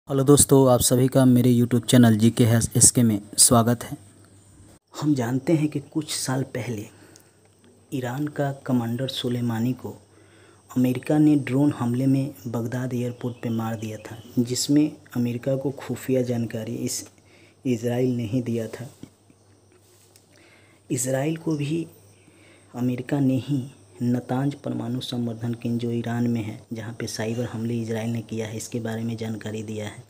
Hello दोस्तों, आप सभी का मेरे यूट्यूब चैनल जीके है एसके में स्वागत है। हम जानते हैं कि कुछ साल पहले ईरान का कमांडर सुलेमानी को अमेरिका ने ड्रोन हमले में बगदाद एयरपोर्ट पे मार दिया था, जिसमें अमेरिका को खुफिया जानकारी इज़राइल ने ही दिया था। इज़राइल को भी अमेरिका ने ही नतांज परमाणु संवर्धन केंद्र जो ईरान में है, जहाँ पे साइबर हमले इजराइल ने किया है, इसके बारे में जानकारी दिया है।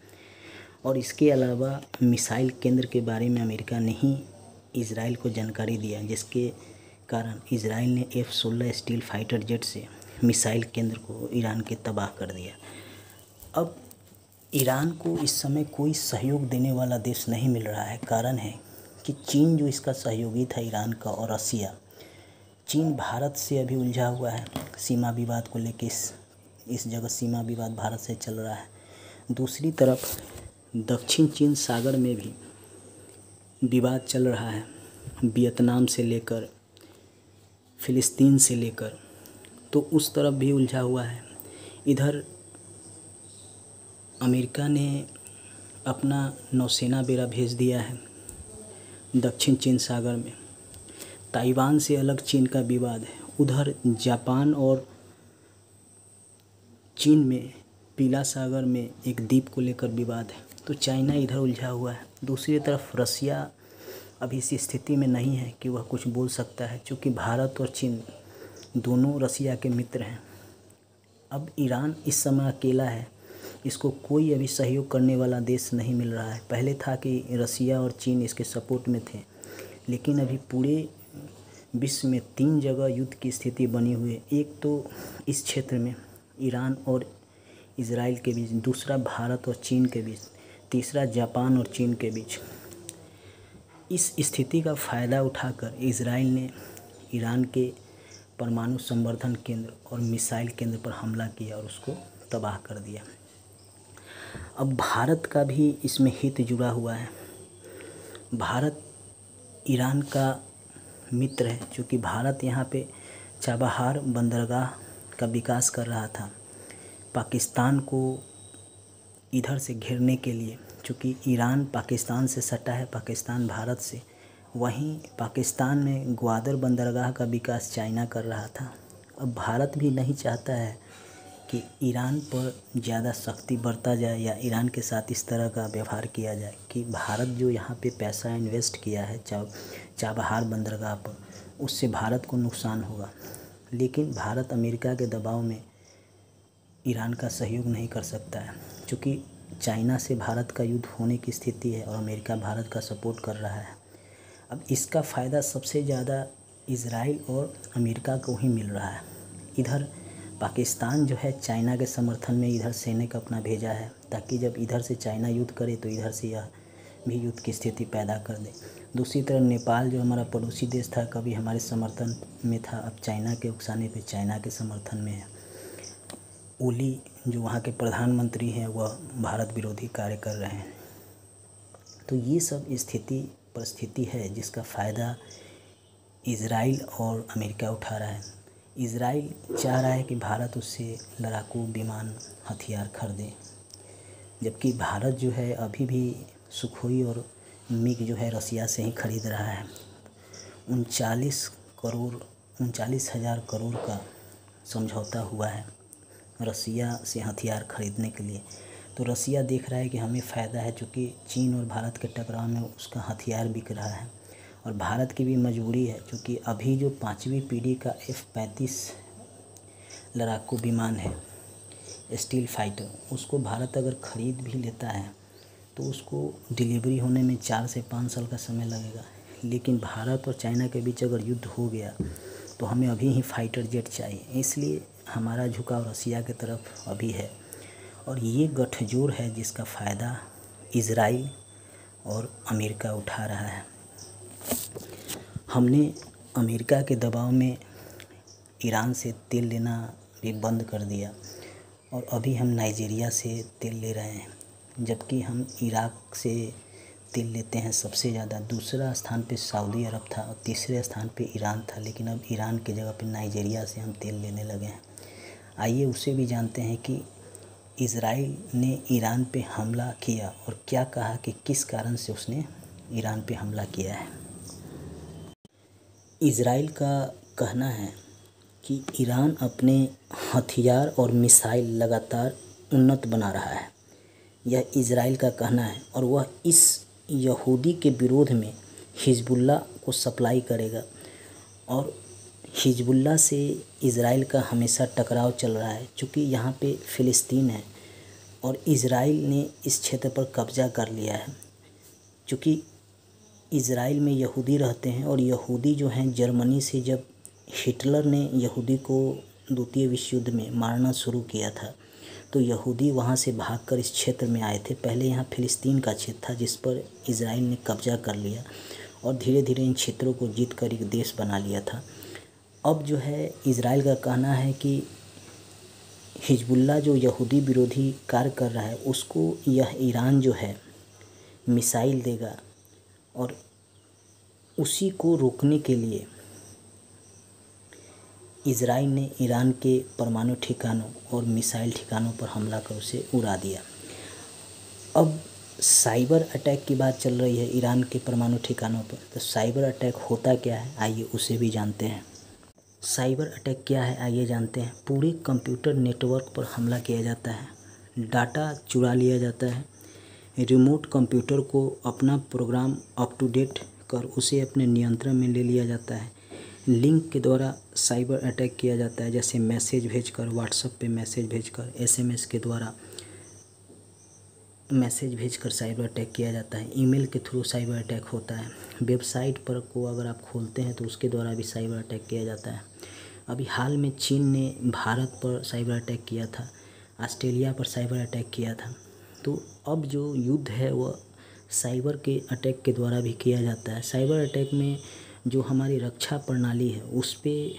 और इसके अलावा मिसाइल केंद्र के बारे में अमेरिका ने ही इजराइल को जानकारी दिया, जिसके कारण इजराइल ने F-16 स्टील फाइटर जेट से मिसाइल केंद्र को ईरान के तबाह कर दिया। अब ईरान को इस समय कोई सहयोग देने वाला देश नहीं मिल रहा है। कारण है कि चीन जो इसका सहयोगी था ईरान का, और रसिया। चीन भारत से अभी उलझा हुआ है सीमा विवाद को लेकर। इस जगह सीमा विवाद भारत से चल रहा है। दूसरी तरफ दक्षिण चीन सागर में भी विवाद चल रहा है, वियतनाम से लेकर फ़िलिस्तीन से लेकर, तो उस तरफ भी उलझा हुआ है। इधर अमेरिका ने अपना नौसेना बेड़ा भेज दिया है दक्षिण चीन सागर में। ताइवान से अलग चीन का विवाद है। उधर जापान और चीन में पीला सागर में एक द्वीप को लेकर विवाद है। तो चाइना इधर उलझा हुआ है। दूसरी तरफ रसिया अभी इस स्थिति में नहीं है कि वह कुछ बोल सकता है, क्योंकि भारत और चीन दोनों रसिया के मित्र हैं। अब ईरान इस समय अकेला है, इसको कोई अभी सहयोग करने वाला देश नहीं मिल रहा है। पहले था कि रसिया और चीन इसके सपोर्ट में थे, लेकिन अभी पूरे विश्व में 3 जगह युद्ध की स्थिति बनी हुई है। एक तो इस क्षेत्र में ईरान और इजराइल के बीच, दूसरा भारत और चीन के बीच, तीसरा जापान और चीन के बीच। इस स्थिति का फ़ायदा उठाकर इजराइल ने ईरान के परमाणु संवर्धन केंद्र और मिसाइल केंद्र पर हमला किया और उसको तबाह कर दिया। अब भारत का भी इसमें हित जुड़ा हुआ है। भारत ईरान का मित्र है, क्योंकि भारत यहाँ पे चाबहार बंदरगाह का विकास कर रहा था पाकिस्तान को इधर से घेरने के लिए। चूँकि ईरान पाकिस्तान से सटा है, पाकिस्तान भारत से। वहीं पाकिस्तान में ग्वादर बंदरगाह का विकास चाइना कर रहा था। अब भारत भी नहीं चाहता है कि ईरान पर ज़्यादा सख्ती बरता जाए या ईरान के साथ इस तरह का व्यवहार किया जाए कि भारत जो यहाँ पे पैसा इन्वेस्ट किया है चाबहार बंदरगाह पर, उससे भारत को नुकसान होगा। लेकिन भारत अमेरिका के दबाव में ईरान का सहयोग नहीं कर सकता है, क्योंकि चाइना से भारत का युद्ध होने की स्थिति है और अमेरिका भारत का सपोर्ट कर रहा है। अब इसका फ़ायदा सबसे ज़्यादा इजराइल और अमेरिका को ही मिल रहा है। इधर पाकिस्तान जो है चाइना के समर्थन में इधर सैनिक अपना भेजा है, ताकि जब इधर से चाइना युद्ध करे तो इधर से यह भी युद्ध की स्थिति पैदा कर दे। दूसरी तरफ नेपाल जो हमारा पड़ोसी देश था, कभी हमारे समर्थन में था, अब चाइना के उकसाने पे चाइना के समर्थन में है। ओली जो वहाँ के प्रधानमंत्री हैं, वह भारत विरोधी कार्य कर रहे हैं। तो ये सब परिस्थिति है जिसका फ़ायदा इजराइल और अमेरिका उठा रहा है। इजराइल चाह रहा है कि भारत उससे लड़ाकू विमान हथियार खरीदे, जबकि भारत जो है अभी भी सुखोई और मिग जो है रसिया से ही खरीद रहा है। 39,000 करोड़ का समझौता हुआ है रसिया से हथियार खरीदने के लिए। तो रसिया देख रहा है कि हमें फ़ायदा है, चूँकि चीन और भारत के टकराव में उसका हथियार बिक रहा है। और भारत की भी मजबूरी है, क्योंकि अभी जो 5वीं पीढ़ी का F-35 लड़ाकू विमान है स्टील फाइटर, उसको भारत अगर ख़रीद भी लेता है तो उसको डिलीवरी होने में 4 से 5 साल का समय लगेगा। लेकिन भारत और चाइना के बीच अगर युद्ध हो गया तो हमें अभी ही फाइटर जेट चाहिए। इसलिए हमारा झुकाव रसिया की तरफ अभी है, और ये गठजोड़ है जिसका फ़ायदा इजराइल और अमेरिका उठा रहा है। हमने अमेरिका के दबाव में ईरान से तेल लेना भी बंद कर दिया, और अभी हम नाइजीरिया से तेल ले रहे हैं, जबकि हम इराक से तेल लेते हैं सबसे ज़्यादा। दूसरा स्थान पे सऊदी अरब था और तीसरे स्थान पे ईरान था, लेकिन अब ईरान की जगह पे नाइजीरिया से हम तेल लेने लगे हैं। आइए उसे भी जानते हैं कि इज़राइल ने ईरान पे हमला किया और क्या कहा कि किस कारण से उसने ईरान पे हमला किया है। इज़राइल का कहना है कि ईरान अपने हथियार और मिसाइल लगातार उन्नत बना रहा है। यह इज़राइल का कहना है और वह इस यहूदी के विरोध में हिजबुल्लाह को सप्लाई करेगा। और हिजबुल्लाह से इज़राइल का हमेशा टकराव चल रहा है, चूँकि यहाँ पे फ़िलिस्तीन है और इज़राइल ने इस क्षेत्र पर कब्ज़ा कर लिया है। चूँकि इज़राइल में यहूदी रहते हैं और यहूदी जो हैं जर्मनी से, जब हिटलर ने यहूदी को द्वितीय विश्व युद्ध में मारना शुरू किया था तो यहूदी वहाँ से भागकर इस क्षेत्र में आए थे। पहले यहाँ फ़िलिस्तीन का क्षेत्र था जिस पर इज़राइल ने कब्ज़ा कर लिया और धीरे धीरे इन क्षेत्रों को जीत कर एक देश बना लिया था। अब जो है इज़राइल का कहना है कि हिजबुल्लाह जो यहूदी विरोधी कार्य कर रहा है उसको यह ईरान जो है मिसाइल देगा और उसी को रोकने के लिए इज़राइल ने ईरान के परमाणु ठिकानों और मिसाइल ठिकानों पर हमला कर उसे उड़ा दिया। अब साइबर अटैक की बात चल रही है ईरान के परमाणु ठिकानों पर, तो साइबर अटैक होता क्या है आइए उसे भी जानते हैं। साइबर अटैक क्या है आइए जानते हैं। पूरे कंप्यूटर नेटवर्क पर हमला किया जाता है, डाटा चुरा लिया जाता है, रिमोट कंप्यूटर को अपना प्रोग्राम अप टू डेट कर उसे अपने नियंत्रण में ले लिया जाता है। लिंक के द्वारा साइबर अटैक किया जाता है, जैसे मैसेज भेजकर, व्हाट्सएप पे मैसेज भेजकर, एसएमएस के द्वारा मैसेज भेजकर साइबर अटैक किया जाता है। ईमेल के थ्रू साइबर अटैक होता है। वेबसाइट पर को अगर आप खोलते हैं तो उसके द्वारा भी साइबर अटैक किया जाता है। अभी हाल में चीन ने भारत पर साइबर अटैक किया था, ऑस्ट्रेलिया पर साइबर अटैक किया था। तो अब जो युद्ध है वह साइबर के अटैक के द्वारा भी किया जाता है। साइबर अटैक में जो हमारी रक्षा प्रणाली है उस पर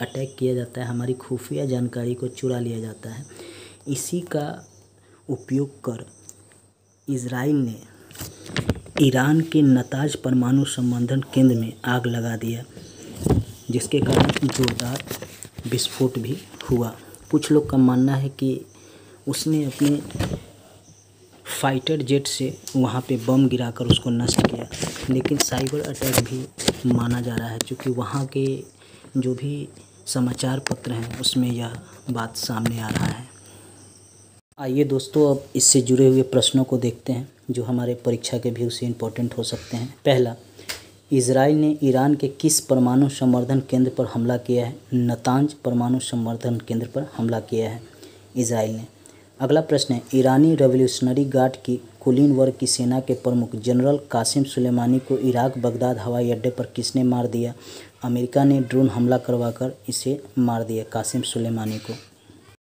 अटैक किया जाता है, हमारी खुफिया जानकारी को चुरा लिया जाता है। इसी का उपयोग कर इज़राइल ने ईरान के नताज परमाणु संवर्धन केंद्र में आग लगा दिया, जिसके कारण जोरदार विस्फोट भी हुआ। कुछ लोग का मानना है कि उसने अपने फाइटर जेट से वहाँ पे बम गिराकर उसको नष्ट किया, लेकिन साइबर अटैक भी माना जा रहा है, क्योंकि वहाँ के जो भी समाचार पत्र हैं उसमें यह बात सामने आ रहा है। आइए दोस्तों, अब इससे जुड़े हुए प्रश्नों को देखते हैं जो हमारे परीक्षा के व्यू से इम्पोर्टेंट हो सकते हैं। पहला, इज़राइल ने ईरान के किस परमाणु संवर्धन केंद्र पर हमला किया है? नतांज परमाणु संवर्धन केंद्र पर हमला किया है इज़राइल ने। अगला प्रश्न है, ईरानी रेवोल्यूशनरी गार्ड की कुलीन वर्ग की सेना के प्रमुख जनरल कासिम सुलेमानी को इराक बगदाद हवाई अड्डे पर किसने मार दिया? अमेरिका ने ड्रोन हमला करवाकर इसे मार दिया, कासिम सुलेमानी को।